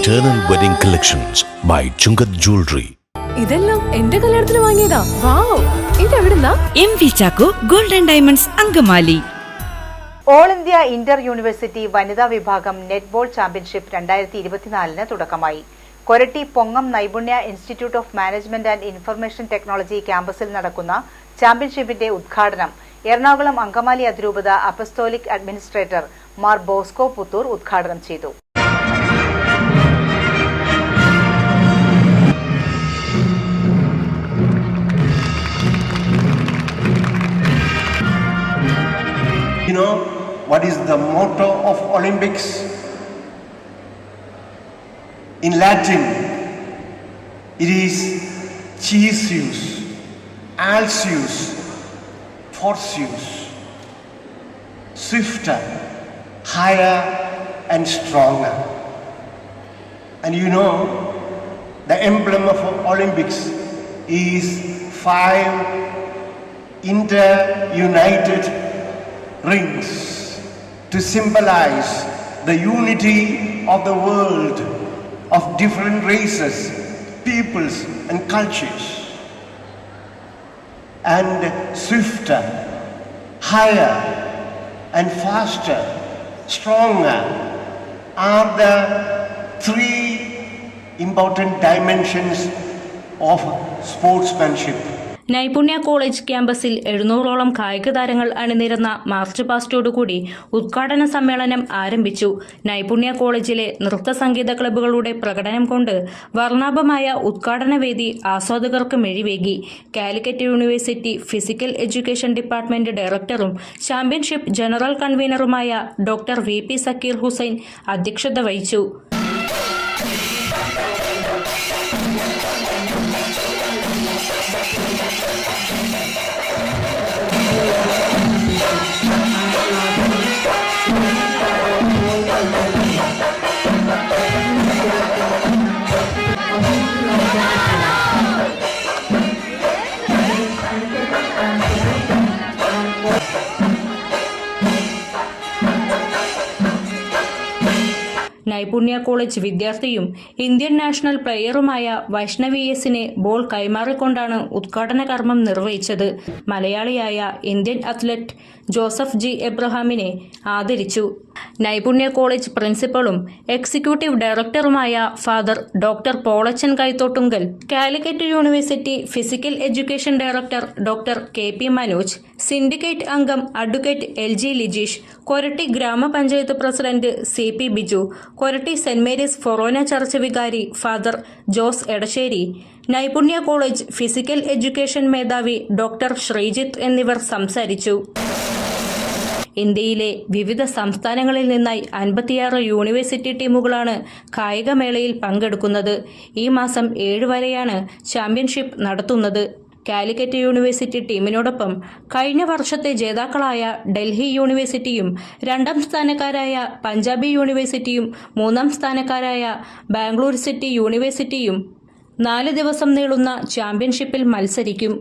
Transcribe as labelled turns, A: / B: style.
A: Eternal Wedding Collections by Chungat Jewelry.
B: ഇതെല്ലാം എന്റെ കല്യാണത്തിന് വാങ്ങിയതാ. വാവ്, ഇതെവിടുന്നാ?
C: MV Chacko Gold and Diamonds Angamaly.
D: All India Inter university വനിതാ വിഭാഗം നെറ്റ്ബോൾ ചാമ്പ്യൻഷിപ്പ് 2024 തുടക്കമായി. കൊരട്ടി പൊങ്ങം നൈപുണ്യ institute of management and information technology ക്യാമ്പസിൽ നടക്കുന്ന ചാമ്പ്യൻഷിപ്പിന്റെ ഉദ്ഘാടനം എറണാകുളം അങ്കമാലി അതിരൂപത apostolic administrator Mar Bosco Puthur ഉദ്ഘാടനം ചെയ്തു.
E: You know what is the motto of Olympics? In Latin, it is Cesius, Alcius, Forcius, swifter, higher and stronger. And you know, the emblem of Olympics is 5 inter-united rings to symbolize the unity of the world of different races, peoples and cultures. And swifter, higher and faster, stronger are the 3 important dimensions of sportsmanship.
F: നൈപുണ്യ college ക്യാമ്പസിൽ 700ഓളം കായിക താരങ്ങൾ അണിനിരന്ന March പാസ്റ്റോടുകൂടി ഉദ്ഘാടന സമ്മേളനം ആരംഭിച്ചു. നൈപുണ്യ കോളേജിലെ നൃത്ത സംഗീത ക്ലബ്ബുകളുടെ പ്രകടനം കൊണ്ട് വർണ്ണാഭമായ ഉദ്ഘാടന വേദി ആസ്വാദകർക്ക് മിഴിവേകി. Calicut university physical education department ഡയറക്ടറും ചാമ്പ്യൻഷിപ്പ് ജനറൽ കൺവീനറുമായ ഡോക്ടർ VP സക്കീർ ഹുസൈൻ അധ്യക്ഷത വഹിച്ചു. നൈപുണ്യ കോളേജ് വിദ്യാർത്ഥിയും ഇന്ത്യൻ നാഷണൽ പ്ലെയറുമായ വൈഷ്ണവി എസിനെ ബോൾ കൈമാറിക്കൊണ്ടാണ് ഉദ്ഘാടന കർമ്മം നിർവഹിച്ചത്. മലയാളിയായ ഇന്ത്യൻ അത്ലറ്റ് ജോസഫ് G. എബ്രഹാമിനെ ആദരിച്ചു. നൈപുണ്യ കോളേജ് പ്രിൻസിപ്പളും എക്സിക്യൂട്ടീവ് ഡയറക്ടറുമായ father doctor Polachan Kaithottunkal, Calicut university physical education director doctor KP Manoj, syndicate അംഗം അഡ്വക്കേറ്റ് LG ലിജീഷ്, കൊരട്ടി ഗ്രാമപഞ്ചായത്ത് president CP Biju, Koratty saint Mary's ഫൊറോന ചർച്ച് വികാരി ഫാദർ ജോസ് എടശ്ശേരി, നൈപുണ്യ കോളേജ് ഫിസിക്കൽ എഡ്യൂക്കേഷൻ മേധാവി ഡോക്ടർ ശ്രീജിത്ത് എന്നിവർ സംസാരിച്ചു. ഇന്ത്യയിലെ വിവിധ സംസ്ഥാനങ്ങളിൽ നിന്നായി 56 യൂണിവേഴ്സിറ്റി ടീമുകളാണ് കായികമേളയിൽ പങ്കെടുക്കുന്നത്. ഈ മാസം 7 വരെയാണ് ചാമ്പ്യൻഷിപ്പ് നടത്തുന്നത്. കാലിക്കറ്റ് യൂണിവേഴ്സിറ്റി ടീമിനോടൊപ്പം കഴിഞ്ഞ വർഷത്തെ ജേതാക്കളായ ഡൽഹി യൂണിവേഴ്സിറ്റിയും 2ാം സ്ഥാനക്കാരായ പഞ്ചാബി യൂണിവേഴ്സിറ്റിയും 3ാം സ്ഥാനക്കാരായ ബാംഗ്ലൂർ സിറ്റി യൂണിവേഴ്സിറ്റിയും 4 ദിവസം നീളുന്ന ചാമ്പ്യൻഷിപ്പിൽ മത്സരിക്കും.